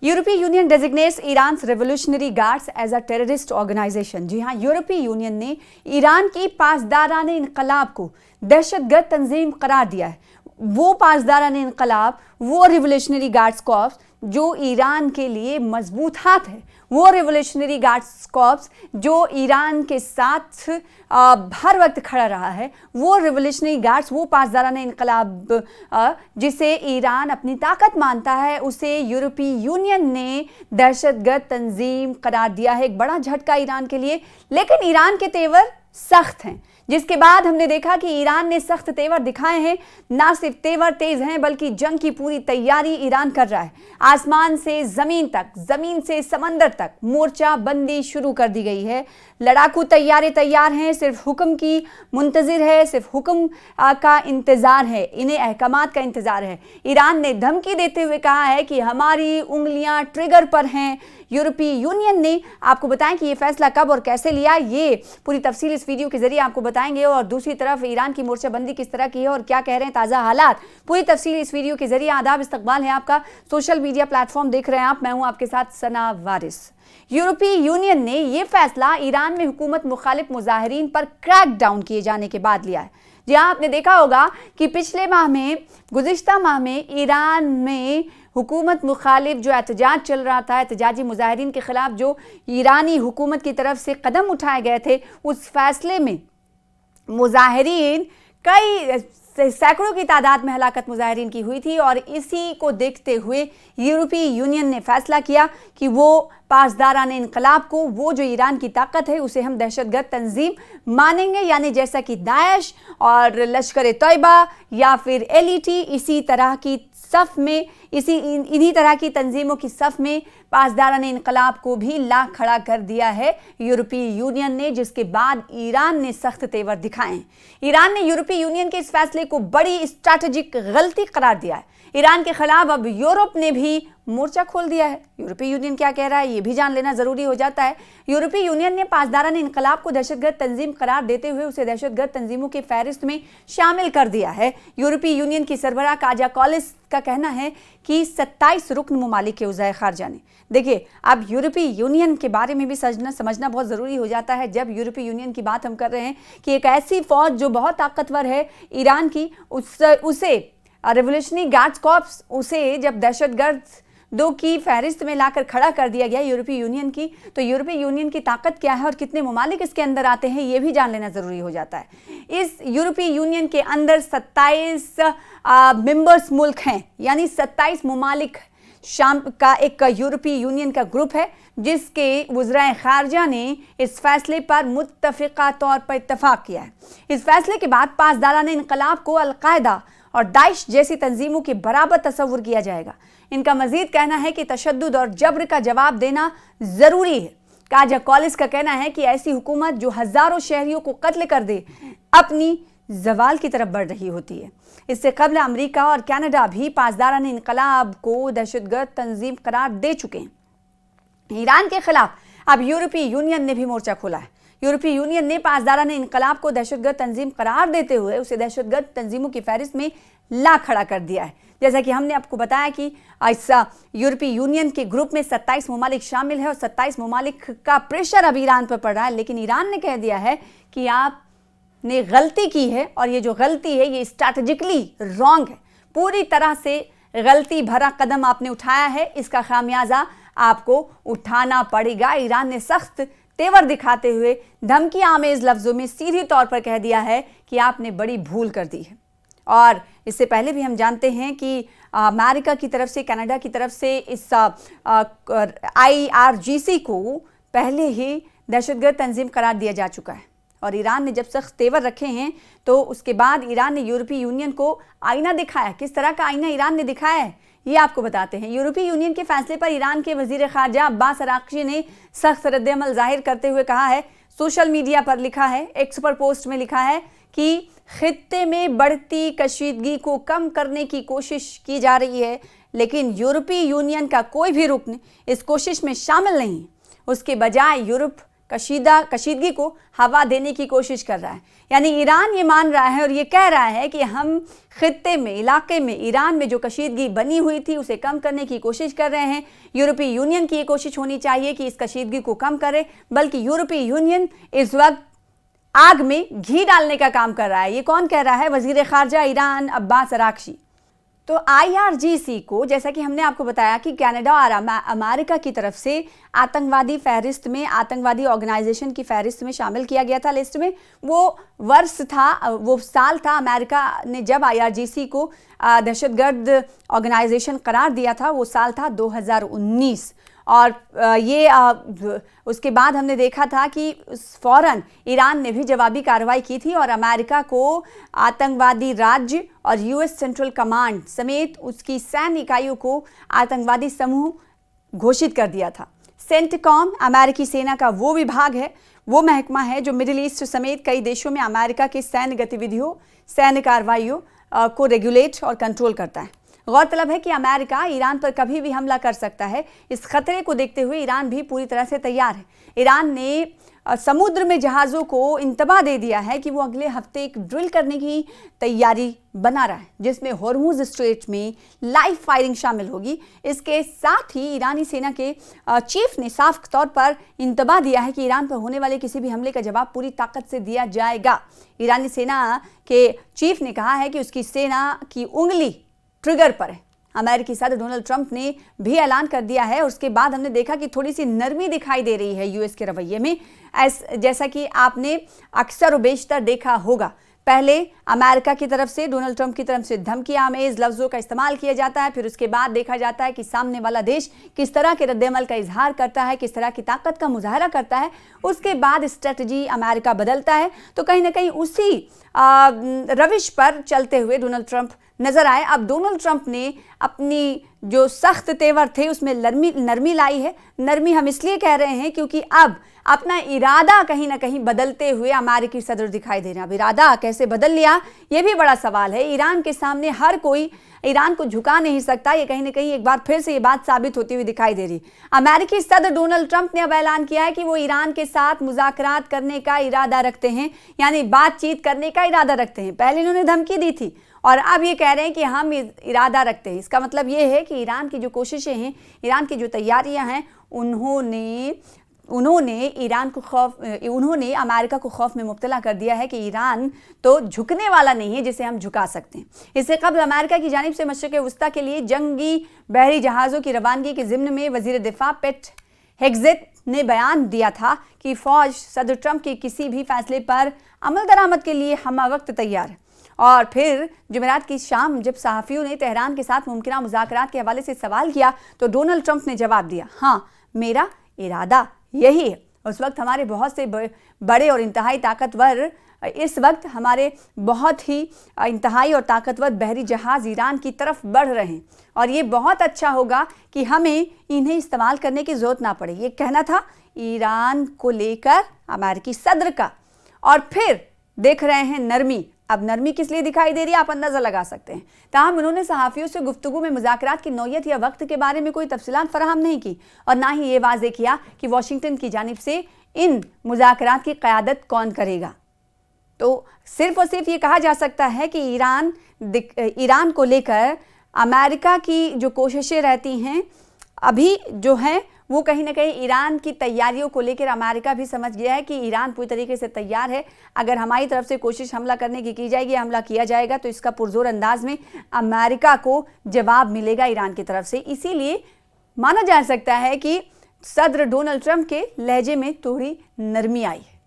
यूरोपीय union designates Iran revolutionary guards as a terrorist organisation. जी हाँ, यूरोपीय यूनियन ने ईरान की पासदाराने इनकलाब को दहशतगर्द तंजीम करार दिया है। वो पासदाराने इनकलाब, वो रिवोल्यूशनरी गार्ड्स कॉर्प्स जो ईरान के लिए मजबूत हाथ है, वो रिवोल्यूशनरी गार्ड्स कॉर्प्स जो ईरान के साथ हर वक्त खड़ा रहा है, वो रिवोल्यूशनरी गार्ड्स, वो पासदाराने इनकलाब जिसे ईरान अपनी ताकत मानता है, उसे यूरोपीय यूनियन ने दहशतगर्द तंजीम करार दिया है। एक बड़ा झटका ईरान के लिए, लेकिन ईरान के तेवर सख्त हैं, जिसके बाद हमने देखा कि ईरान ने सख्त तेवर दिखाए हैं। ना सिर्फ तेवर तेज हैं, बल्कि जंग की पूरी तैयारी ईरान कर रहा है। आसमान से जमीन तक, जमीन से समंदर तक मोर्चा बंदी शुरू कर दी गई है। लड़ाकू तैयारे तैयार हैं, सिर्फ हुक्म की मुंतजिर है, सिर्फ हुक्म का इंतजार है, इन्हें अहकामात का इंतजार है। ईरान ने धमकी देते हुए कहा है कि हमारी उंगलियां ट्रिगर पर हैं। यूरोपीय यूनियन ने, आपको बताएं कि ये फैसला कब और कैसे लिया, ये पूरी तफसील इस वीडियो के जरिए आपको बताएंगे। और दूसरी तरफ ईरान की मोर्चाबंदी किस तरह की है और क्या कह रहे हैं ताज़ा हालात, पूरी तफसील इस वीडियो के जरिए। आदाब, इस्तकबाल है आपका, सोशल मीडिया प्लेटफॉर्म देख रहे हैं आप, मैं हूं आपके साथ सना वारिस। यूरोपीय यूनियन ने यह फैसला ईरान में हुकूमत मुखालिफ मुजाहिरीन पर क्रैक डाउन किए जाने के बाद लिया है। जी हाँ, आपने देखा होगा कि पिछले माह में, गुज़िश्ता माह में ईरान में हुकूमत मुखालिफ जो एहतजाज चल रहा था, एहतजाजी मुजाहिरीन के खिलाफ जो ईरानी हुकूमत की तरफ से कदम उठाए गए थे, उस फैसले में मुजाहिरीन, कई सैकड़ों की तादाद में हलाकत मुजाहिरीन की हुई थी। और इसी को देखते हुए यूरोपीय यूनियन ने फैसला किया कि वो पासदाराने इनकलाब को, वो जो ईरान की ताकत है, उसे हम दहशतगर्द तंजीम मानेंगे। यानी जैसा कि दाइश और लश्कर तैयबा या फिर एलईटी, इसी तरह की सफ में, इन्हीं तरह की तंजीमों की सफ में पासदाराने इनकलाब को भी ला खड़ा कर दिया है यूरोपीय यूनियन ने, जिसके बाद ईरान ने सख्त तेवर दिखाए हैं। ईरान ने यूरोपीय यूनियन के इस फैसले को बड़ी स्ट्रैटेजिक गलती करार दिया है। ईरान के खिलाफ अब यूरोप ने भी मोर्चा खोल दिया है। यूरोपीय यूनियन क्या कह रहा है, ये भी जान लेना जरूरी हो जाता है। यूरोपीय यूनियन ने पासदाराने इनकलाब को दहशतगर्द तंजीम करार देते हुए उसे दहशतगर्द तंजीमों की फहरिस्त में शामिल कर दिया है। यूरोपीय यूनियन की सरबराह काजा कॉलिस का कहना है कि 27 रुकन ममालिक के वज़ाए खारजा ने, देखिए अब यूरोपीय यूनियन के बारे में भी समझना बहुत ज़रूरी हो जाता है। जब यूरोपीय यूनियन की बात हम कर रहे हैं कि एक ऐसी फौज जो बहुत ताकतवर है ईरान की, उसे रिवोल्यूशनरी गार्ड्स कॉर्प्स, उसे जब दहशतगर्दों की फहरिस्त में लाकर खड़ा कर दिया गया यूरोपीय यूनियन की, तो यूरोपीय यूनियन की ताकत क्या है और कितने ममालिक इसके अंदर आते हैं, ये भी जान लेना ज़रूरी हो जाता है। इस यूरोपीय यूनियन के अंदर 27 मेंबर्स मुल्क हैं, यानी 27 ममालिक शाम का एक यूरोपीय यूनियन का ग्रुप है, जिसके वज़राए खारजा ने इस फैसले पर मुत्तफ़िक़ा तौर पर इत्तफ़ाक़ किया है। इस फैसले के बाद पासदाराने इनकलाब को अल-कायदा और दाइश जैसी तंजीमों के बराबर तस्वुर किया जाएगा। इनका मजीद कहना है कि तशद्दुद और जबर का जवाब देना ज़रूरी है। काजा कॉलिस का कहना है कि ऐसी हुकूमत जो हज़ारों शहरियों को कत्ल कर दे, अपनी जवाल की तरफ बढ़ रही होती है। इससे कबल अमेरिका और कनाडा भी पासदाराने इनकलाब को दहशतगर्द तंजीम करार दे चुके हैं। ईरान के खिलाफ अब यूरोपीय यूनियन ने भी मोर्चा खोला है। यूरोपीय यूनियन ने पासदाराने इनकलाब को दहशतगर्द तंजीम करार देते हुए उसे दहशतगर्द तंजीमों की फहरिस्त में ला खड़ा कर दिया है। जैसा कि हमने आपको बताया कि ऐसा यूरोपीय यूनियन के ग्रुप में 27 ममालिक शामिल है और 27 ममालिक का प्रेशर अब ईरान पर पड़ रहा है। लेकिन ईरान ने कह दिया है कि आपने गलती की है और ये जो गलती है ये स्ट्रैटेजिकली रॉन्ग है, पूरी तरह से गलती भरा कदम आपने उठाया है, इसका खामियाजा आपको उठाना पड़ेगा। ईरान ने सख्त तेवर दिखाते हुए धमकी आमेज लफ्जों में सीधी तौर पर कह दिया है कि आपने बड़ी भूल कर दी है। और इससे पहले भी हम जानते हैं कि अमेरिका की तरफ से, कनाडा की तरफ से इस IRGC को पहले ही दहशतगर्द तंजीम करार दिया जा चुका है। और ईरान ने जब सख्त तेवर रखे हैं तो उसके बाद ईरान ने यूरोपीय यूनियन को आईना दिखाया। किस तरह का आईना ईरान ने दिखाया है, ये आपको बताते हैं। यूरोपीय यूनियन के फैसले पर ईरान के वजीर खारजा अब्बास अराक्ची ने सख्त रद्द-ए-अमल जाहिर करते हुए कहा है, सोशल मीडिया पर लिखा है, एक्स पर पोस्ट में लिखा है कि खित्ते में बढ़ती कशीदगी को कम करने की कोशिश की जा रही है, लेकिन यूरोपीय यूनियन का कोई भी रुकन इस कोशिश में शामिल नहीं। उसके बजाय यूरोप कशीदगी को हवा देने की कोशिश कर रहा है। यानी ईरान ये मान रहा है और ये कह रहा है कि हम खित्ते में, इलाके में, ईरान में जो कशीदगी बनी हुई थी उसे कम करने की कोशिश कर रहे हैं। यूरोपीय यूनियन की ये कोशिश होनी चाहिए कि इस कशीदगी को कम करे, बल्कि यूरोपीय यूनियन इस वक्त आग में घी डालने का काम कर रहा है। ये कौन कह रहा है? वजीर खारजा ईरान अब्बास अराक्ची। तो IRGC को, जैसा कि हमने आपको बताया कि कनाडा और अमेरिका की तरफ से आतंकवादी फहरिस्त में, आतंकवादी ऑर्गेनाइजेशन की फहरिस्त में शामिल किया गया था, लिस्ट में। वो साल था अमेरिका ने जब IRGC को दहशतगर्द ऑर्गेनाइजेशन करार दिया था, वो साल था 2019। और उसके बाद हमने देखा था कि फौरन ईरान ने भी जवाबी कार्रवाई की थी और अमेरिका को आतंकवादी राज्य और US सेंट्रल कमांड समेत उसकी सैन्य इकाइयों को आतंकवादी समूह घोषित कर दिया था। सेंटकॉम अमेरिकी सेना का वो विभाग है, वो महकमा है जो मिडिल ईस्ट समेत कई देशों में अमेरिका की सैन्य गतिविधियों, सैन्य कार्रवाइयों को रेगुलेट और कंट्रोल करता है। गौरतलब है कि अमेरिका ईरान पर कभी भी हमला कर सकता है। इस खतरे को देखते हुए ईरान भी पूरी तरह से तैयार है। ईरान ने समुद्र में जहाज़ों को इंतबाह दे दिया है कि वो अगले हफ्ते एक ड्रिल करने की तैयारी बना रहा है, जिसमें हॉर्मुज स्ट्रेट में लाइव फायरिंग शामिल होगी। इसके साथ ही ईरानी सेना के चीफ ने साफ तौर पर इंतबाह दिया है कि ईरान पर होने वाले किसी भी हमले का जवाब पूरी ताकत से दिया जाएगा। ईरानी सेना के चीफ ने कहा है कि उसकी सेना की उंगली ट्रिगर पर है। अमेरिकी सदर डोनाल्ड ट्रंप ने भी ऐलान कर दिया है। उसके बाद हमने देखा कि थोड़ी सी नरमी दिखाई दे रही है यूएस के रवैये में, जैसा कि आपने अक्सर और बेशतर देखा होगा। पहले अमेरिका की तरफ से, डोनाल्ड ट्रंप की तरफ से धमकी आमेज लफ्जों का इस्तेमाल किया जाता है, फिर उसके बाद देखा जाता है कि सामने वाला देश किस तरह के रद्देअमल का इजहार करता है, किस तरह की ताकत का मुजाहरा करता है। उसके बाद स्ट्रेटजी अमेरिका बदलता है। तो कहीं ना कहीं उसी रविश पर चलते हुए डोनाल्ड ट्रंप नजर आए। अब डोनाल्ड ट्रंप ने अपनी जो सख्त तेवर थे उसमें नरमी लाई है। नरमी हम इसलिए कह रहे हैं क्योंकि अब अपना इरादा कहीं ना कहीं बदलते हुए अमेरिकी सदर दिखाई दे रहे हैं। अब इरादा कैसे बदल लिया, ये भी बड़ा सवाल है। ईरान के सामने हर कोई ईरान को झुका नहीं सकता। ये कहीं ना कहीं एक बार फिर से ये बात साबित होती हुई दिखाई दे रही। अमेरिकी सदर डोनाल्ड ट्रंप ने अब ऐलान किया है कि वो ईरान के साथ मुज़ाकरात करने का इरादा रखते हैं, यानी बातचीत करने का इरादा रखते हैं। पहले इन्होंने धमकी दी थी और अब ये कह रहे हैं कि हम इरादा रखते हैं। इसका मतलब ये है कि ईरान की जो कोशिशें हैं, ईरान की जो तैयारियां हैं, उन्होंने अमेरिका को खौफ में मुब्तला कर दिया है कि ईरान तो झुकने वाला नहीं है जिसे हम झुका सकते हैं। इससे कबल अमेरिका की जानिब से मशरिक़ वस्ता के लिए जंगी बहरी जहाज़ों की रवानगी के ज़िम्न में वज़ीर दिफा पेट हेग्सेथ ने बयान दिया था कि फ़ौज सदर ट्रंप के किसी भी फैसले पर अमल दरामद के लिए हम वक्त तैयार है। और फिर जुमेरात की शाम जब सहाफ़ियों ने तेहरान के साथ मुमकिन मुज़ाकरात के हवाले से सवाल किया तो डोनाल्ड ट्रंप ने जवाब दिया, हाँ मेरा इरादा यही है। उस वक्त हमारे बहुत से बड़े और इंतहाई ताकतवर इस वक्त हमारे बहुत ही इंतहाई और ताकतवर बहरी जहाज़ ईरान की तरफ बढ़ रहे हैं और ये बहुत अच्छा होगा कि हमें इन्हें इस्तेमाल करने की ज़रूरत ना पड़े। ये कहना था ईरान को लेकर अमेरिकी सदर का। और फिर देख रहे हैं नरमी। अब नरमी किस लिए दिखाई दे रही है आप अंदाज़ा लगा सकते हैं। ताहम उन्होंने सहाफ़ियों से गुफ्तगू में मुज़ाकरात की नौयत या वक्त के बारे में कोई तफसीलात फराहम नहीं की और ना ही ये वाज़ेह किया कि वाशिंगटन की जानिब से इन मुज़ाकरात की क़यादत कौन करेगा। तो सिर्फ और सिर्फ ये कहा जा सकता है कि ईरान को लेकर अमेरिका की जो कोशिशें रहती हैं अभी जो हैं वो कहीं ना कहीं ईरान की तैयारियों को लेकर अमेरिका भी समझ गया है कि ईरान पूरी तरीके से तैयार है। अगर हमारी तरफ से कोशिश हमला करने की जाएगी, हमला किया जाएगा तो इसका पुरजोर अंदाज में अमेरिका को जवाब मिलेगा ईरान की तरफ से। इसीलिए माना जा सकता है कि सदर डोनाल्ड ट्रंप के लहजे में थोड़ी नरमी आई है।